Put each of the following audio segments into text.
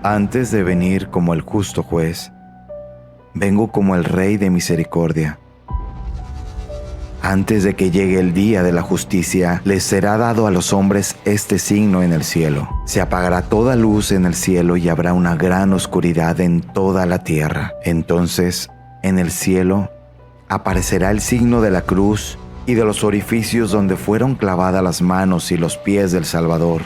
Antes de venir como el justo juez, vengo como el Rey de misericordia. Antes de que llegue el día de la justicia, les será dado a los hombres este signo en el cielo. Se apagará toda luz en el cielo y habrá una gran oscuridad en toda la tierra. Entonces, en el cielo, aparecerá el signo de la cruz y de los orificios donde fueron clavadas las manos y los pies del Salvador.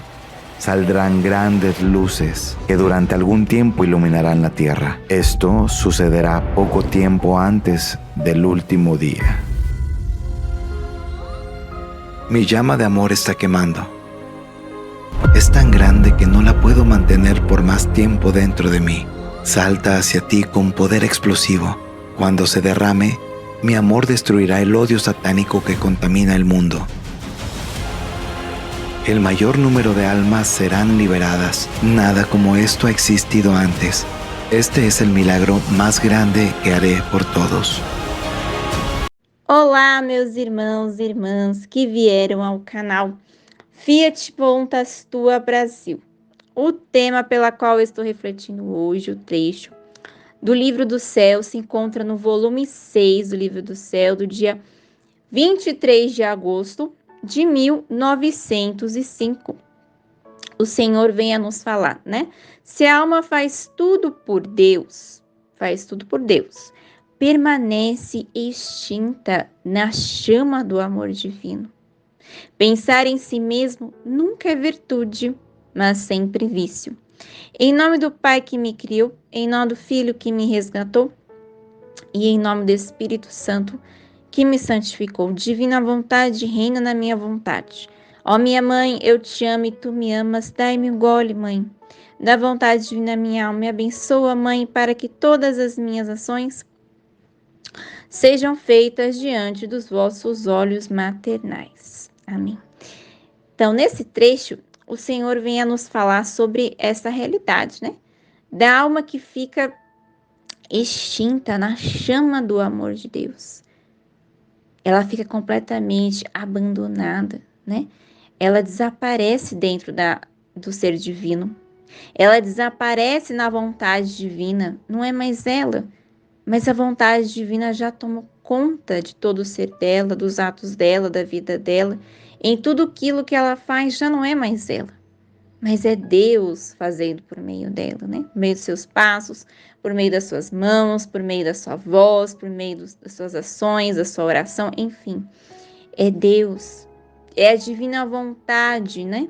Saldrán grandes luces que durante algún tiempo iluminarán la tierra. Esto sucederá poco tiempo antes del último día. Mi llama de amor está quemando. Es tan grande que no la puedo mantener por más tiempo dentro de mí. Salta hacia ti con poder explosivo. Cuando se derrame, mi amor destruirá el odio satánico que contamina el mundo. El mayor número de almas serán liberadas. Nada como esto ha existido antes. Este es el milagro más grande que haré por todos. Olá, meus irmãos e irmãs que vieram ao canal Fiat Voluntas Tua Brasil. O tema pela qual eu estou refletindo hoje, o trecho do Livro do Céu, se encontra no volume 6 do Livro do Céu, do dia 23 de agosto de 1905. O Senhor vem a nos falar, né? Se a alma faz tudo por Deus, permanece extinta na chama do amor divino. Pensar em si mesmo nunca é virtude, mas sempre vício. Em nome do Pai que me criou, em nome do Filho que me resgatou e em nome do Espírito Santo que me santificou, divina vontade reina na minha vontade. Ó minha mãe, eu te amo e tu me amas, dai-me um gole, mãe, da vontade divina minha alma, me abençoa, mãe, para que todas as minhas ações sejam feitas diante dos vossos olhos maternais. Amém. Então, nesse trecho, o Senhor vem a nos falar sobre essa realidade, né? Da alma que fica extinta na chama do amor de Deus. Ela fica completamente abandonada, né? Ela desaparece dentro do ser divino. Ela desaparece na vontade divina. Não é mais ela, mas a vontade divina já tomou conta de todo o ser dela, dos atos dela, da vida dela. Em tudo aquilo que ela faz já não é mais ela, mas é Deus fazendo por meio dela, né? Por meio dos seus passos, por meio das suas mãos, por meio da sua voz, por meio das suas ações, da sua oração, enfim. É Deus, é a divina vontade, né?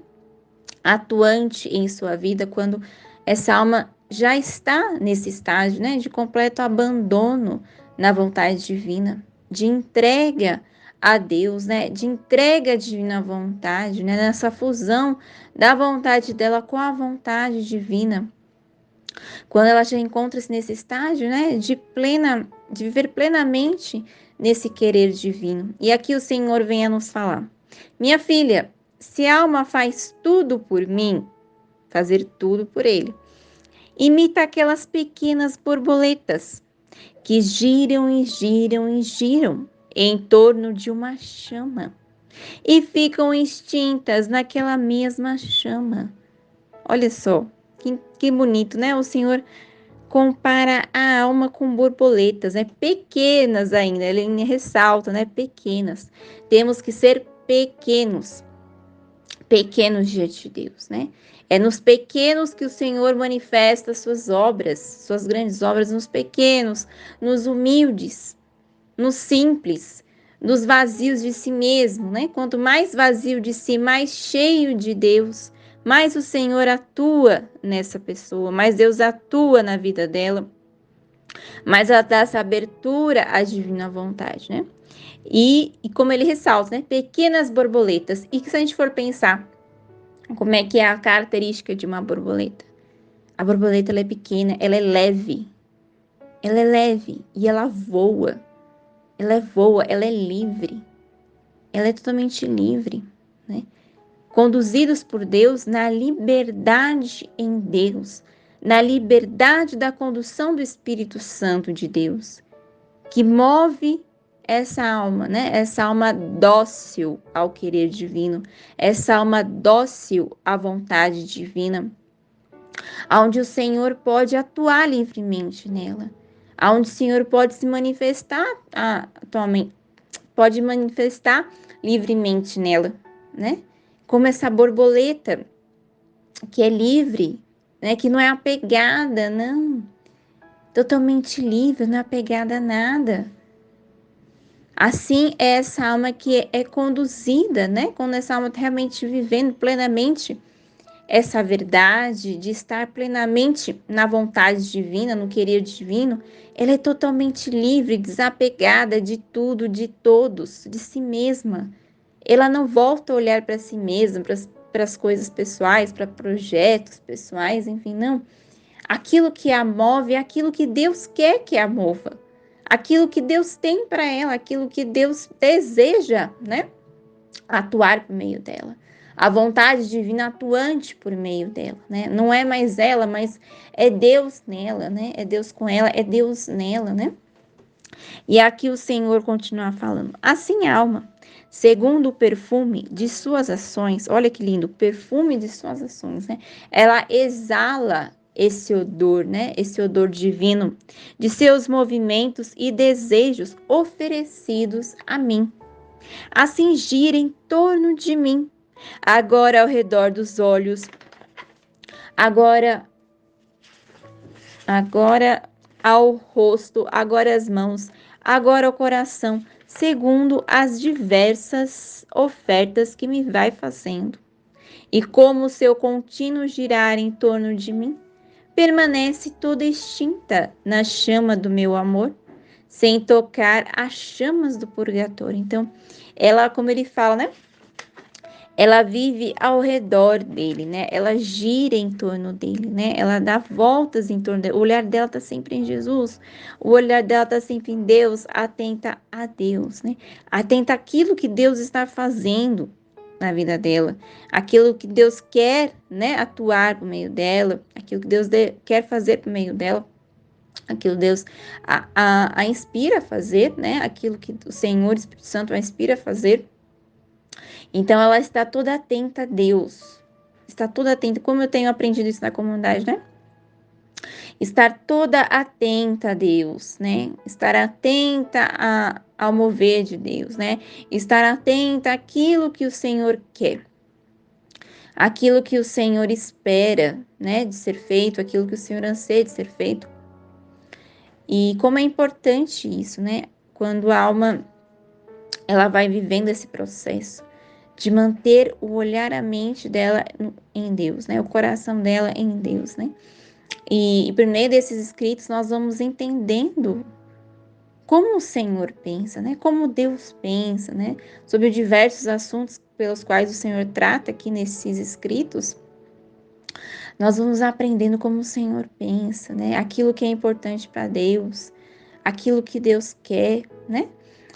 Atuante em sua vida quando essa alma já está nesse estágio, né, de completo abandono na vontade divina, de entrega a Deus, né, de entrega à divina vontade, né, nessa fusão da vontade dela com a vontade divina. Quando ela já encontra-se nesse estágio, né, de viver plenamente nesse querer divino. E aqui o Senhor vem a nos falar: minha filha, se a alma faz tudo por mim, fazer tudo por ele, imita aquelas pequenas borboletas que giram e giram e giram em torno de uma chama e ficam extintas naquela mesma chama. Olha só, que bonito, né? O Senhor compara a alma com borboletas, né? Pequenas ainda, ele ressalta, né? Pequenas. Temos que ser pequenos diante de Deus, né? É nos pequenos que o Senhor manifesta suas obras, suas grandes obras, nos pequenos, nos humildes, nos simples, nos vazios de si mesmo, né? Quanto mais vazio de si, mais cheio de Deus, mais o Senhor atua nessa pessoa, mais Deus atua na vida dela, mais ela dá essa abertura à divina vontade, né? E como ele ressalta, né? Pequenas borboletas. E que se a gente for pensar como é que é a característica de uma borboleta? A borboleta ela é pequena, ela é leve e ela voa. Ela é livre. Ela é totalmente livre, né? Conduzidos por Deus na liberdade em Deus, na liberdade da condução do Espírito Santo de Deus, que move essa alma, né? Essa alma dócil ao querer divino, essa alma dócil à vontade divina, aonde o Senhor pode atuar livremente nela, aonde o Senhor pode se manifestar atualmente, pode manifestar livremente nela, né? Como essa borboleta que é livre, né? Que não é apegada, não, totalmente livre, não é apegada a nada. Assim é essa alma que é conduzida, né? Quando essa alma está realmente vivendo plenamente essa verdade, de estar plenamente na vontade divina, no querer divino, ela é totalmente livre, desapegada de tudo, de todos, de si mesma. Ela não volta a olhar para si mesma, para as coisas pessoais, para projetos pessoais, enfim, não. Aquilo que a move é aquilo que Deus quer que a mova. Aquilo que Deus tem para ela, aquilo que Deus deseja, né? Atuar por meio dela. A vontade divina atuante por meio dela, né? Não é mais ela, mas é Deus nela, né? É Deus com ela, é Deus nela, né? E aqui o Senhor continua falando. Assim a alma, segundo o perfume de suas ações, olha que lindo, perfume de suas ações, né? Ela exala esse odor, né? Esse odor divino de seus movimentos e desejos oferecidos a mim. Assim gira em torno de mim, agora ao redor dos olhos, agora ao rosto, agora as mãos, agora ao coração, segundo as diversas ofertas que me vai fazendo. E como o seu contínuo girar em torno de mim, permanece toda extinta na chama do meu amor, sem tocar as chamas do purgatório. Então, ela, como ele fala, né? Ela vive ao redor dele, né? Ela gira em torno dele, né? Ela dá voltas em torno dele. O olhar dela tá sempre em Jesus. O olhar dela tá sempre em Deus, atenta a Deus, né? Atenta àquilo que Deus está fazendo na vida dela, aquilo que Deus quer, né, atuar por meio dela, aquilo que Deus quer fazer por meio dela, aquilo que Deus a inspira a fazer, né? Aquilo que o Senhor Espírito Santo a inspira a fazer. Então, ela está toda atenta a Deus. Está toda atenta, como eu tenho aprendido isso na comunidade, né? Estar toda atenta a Deus, né? Estar atenta ao mover de Deus, né? Estar atenta àquilo que o Senhor quer. Aquilo que o Senhor espera, né? De ser feito, aquilo que o Senhor anseia de ser feito. E como é importante isso, né? Quando a alma, ela vai vivendo esse processo de manter o olhar, a mente dela em Deus, né? O coração dela em Deus, né? E por meio desses escritos nós vamos entendendo como o Senhor pensa, né? Como Deus pensa, né? Sobre diversos assuntos pelos quais o Senhor trata aqui nesses escritos. Nós vamos aprendendo como o Senhor pensa, né? Aquilo que é importante para Deus, aquilo que Deus quer, né?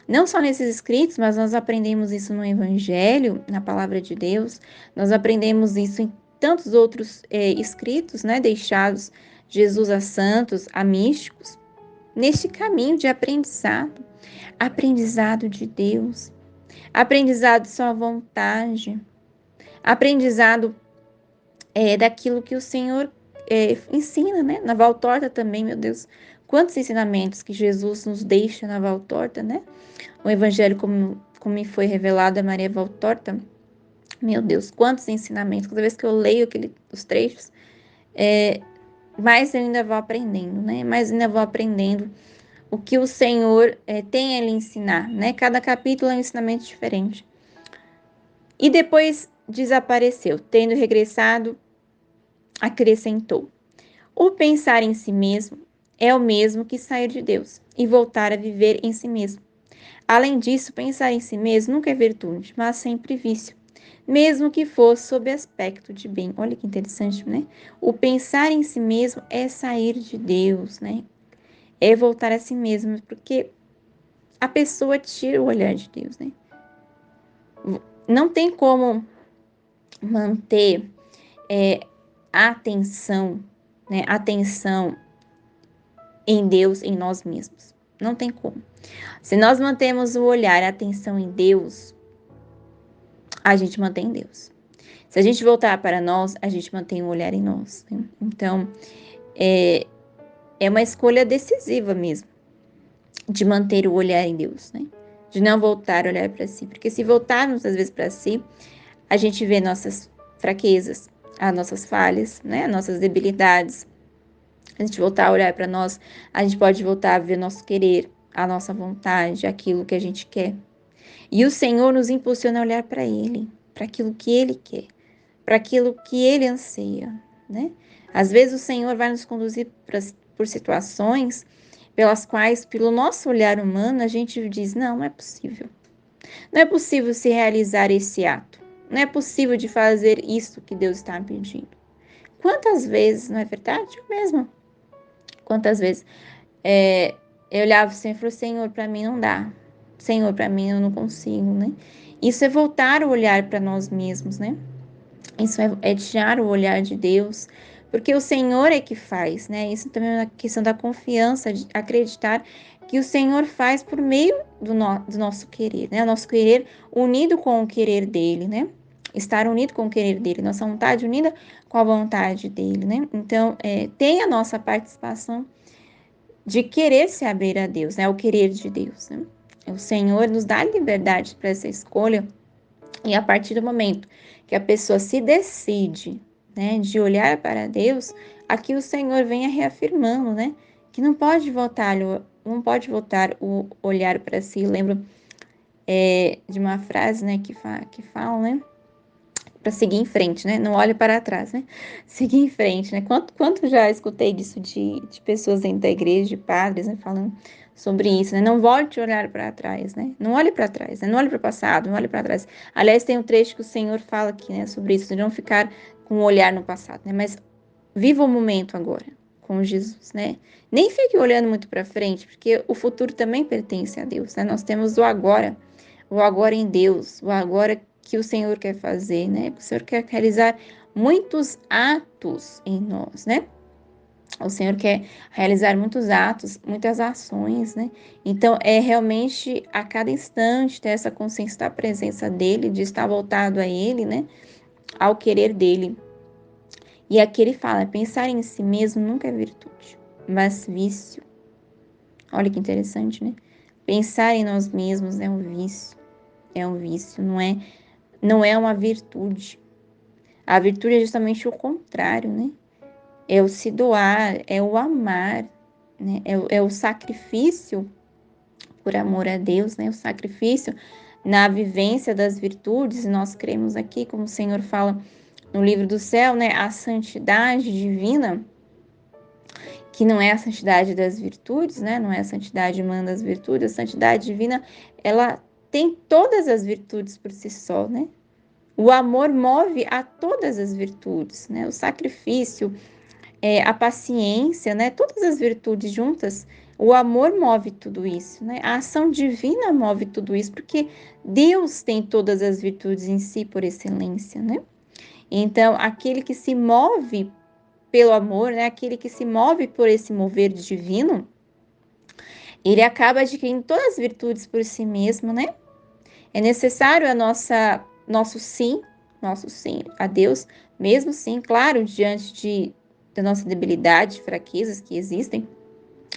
Não só nesses escritos, mas nós aprendemos isso no Evangelho, na Palavra de Deus, nós aprendemos isso em tantos outros escritos, né, deixados Jesus a santos, a místicos, neste caminho de aprendizado, aprendizado de Deus, aprendizado de sua vontade, aprendizado daquilo que o Senhor ensina, né, na Valtorta também, meu Deus, quantos ensinamentos que Jesus nos deixa na Valtorta, né? O Evangelho, como me foi revelado a Maria Valtorta, meu Deus, quantos ensinamentos. Cada vez que eu leio os trechos, mais eu ainda vou aprendendo, né? Mais ainda vou aprendendo o que o Senhor tem a lhe ensinar, né? Cada capítulo é um ensinamento diferente. E depois desapareceu, tendo regressado, acrescentou: o pensar em si mesmo é o mesmo que sair de Deus e voltar a viver em si mesmo. Além disso, pensar em si mesmo nunca é virtude, mas sempre vício, mesmo que fosse sob aspecto de bem. Olha que interessante, né? O pensar em si mesmo é sair de Deus, né? É voltar a si mesmo, porque a pessoa tira o olhar de Deus, né? Não tem como manter a atenção, né? Atenção em Deus, em nós mesmos. Não tem como. Se nós mantemos o olhar, a atenção em Deus, a gente mantém Deus. Se a gente voltar para nós, a gente mantém o olhar em nós, né? Então, é uma escolha decisiva mesmo, de manter o olhar em Deus, né? De não voltar a olhar para si. Porque se voltarmos, às vezes, para si, a gente vê nossas fraquezas, as nossas falhas, né? As nossas debilidades. A gente voltar a olhar para nós, a gente pode voltar a ver nosso querer, a nossa vontade, aquilo que a gente quer. E o Senhor nos impulsiona a olhar para Ele, para aquilo que Ele quer, para aquilo que Ele anseia, né? Às vezes o Senhor vai nos conduzir por situações pelas quais, pelo nosso olhar humano, a gente diz, não é possível. Não é possível se realizar esse ato. Não é possível de fazer isso que Deus está me pedindo. Quantas vezes, não é verdade? Eu mesma. Quantas vezes eu olhava o Senhor e falava, Senhor, para mim não dá. Senhor, para mim eu não consigo, né? Isso é voltar o olhar para nós mesmos, né? Isso é tirar o olhar de Deus, porque o Senhor é que faz, né? Isso também é uma questão da confiança, de acreditar que o Senhor faz por meio do nosso querer, né? O nosso querer unido com o querer dele, né? Estar unido com o querer dele, nossa vontade unida com a vontade dele, né? Então, tem a nossa participação de querer se abrir a Deus, né? O querer de Deus, né? O Senhor nos dá liberdade para essa escolha, e a partir do momento que a pessoa se decide, né, de olhar para Deus, aqui o Senhor vem reafirmando, né, que não pode voltar o olhar para si. Eu lembro de uma frase, né, que fala, né, para seguir em frente, né, não olhe para trás, né, seguir em frente, né. Quanto já escutei disso de pessoas dentro da igreja, de padres, né, falando sobre isso, né? Não volte a olhar para trás, né? Não olhe para trás, né? Não olhe para o passado, não olhe para trás. Aliás, tem um trecho que o Senhor fala aqui, né, sobre isso, de não ficar com o olhar no passado, né? Mas viva o momento agora com Jesus, né? Nem fique olhando muito para frente, porque o futuro também pertence a Deus, né? Nós temos o agora em Deus, o agora que o Senhor quer fazer, né? O Senhor quer realizar muitos atos em nós, né? O Senhor quer realizar muitos atos, muitas ações, né? Então, é realmente a cada instante ter essa consciência da presença dele, de estar voltado a ele, né? Ao querer dele. E aqui ele fala, pensar em si mesmo nunca é virtude, mas vício. Olha que interessante, né? Pensar em nós mesmos é um vício, não é uma virtude. A virtude é justamente o contrário, né? É o se doar, é o amar, né? É o sacrifício por amor a Deus, né? O sacrifício na vivência das virtudes. Nós cremos aqui, como o Senhor fala no livro do céu, né? A santidade divina, que não é a santidade das virtudes, né? Não é a santidade humana das virtudes. A santidade divina, ela tem todas as virtudes por si só, né? O amor move a todas as virtudes, né? O sacrifício, a paciência, né? Todas as virtudes juntas, o amor move tudo isso, né? A ação divina move tudo isso, porque Deus tem todas as virtudes em si por excelência, né? Então, aquele que se move pelo amor, né? Aquele que se move por esse mover divino, ele acaba adquirindo todas as virtudes por si mesmo, né? É necessário nosso sim a Deus, mesmo sim, claro, diante da nossa debilidade, fraquezas que existem,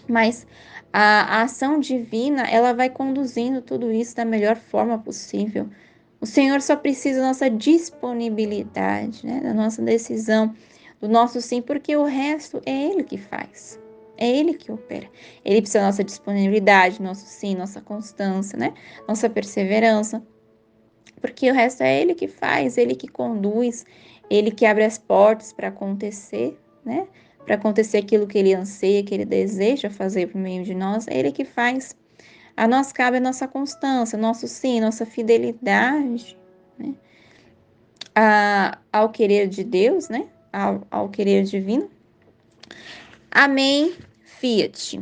mas a ação divina, ela vai conduzindo tudo isso da melhor forma possível. O Senhor só precisa da nossa disponibilidade, né? Da nossa decisão, do nosso sim, porque o resto é Ele que faz. É Ele que opera. Ele precisa da nossa disponibilidade, nosso sim, nossa constância, né? Nossa perseverança. Porque o resto é Ele que faz, Ele que conduz, Ele que abre as portas para acontecer, né? Para acontecer aquilo que Ele anseia, que Ele deseja fazer por meio de nós, é Ele que faz. A nós cabe a nossa constância, nosso sim, nossa fidelidade, né? Ao querer de Deus, né? Ao querer divino. Amém. Fiat.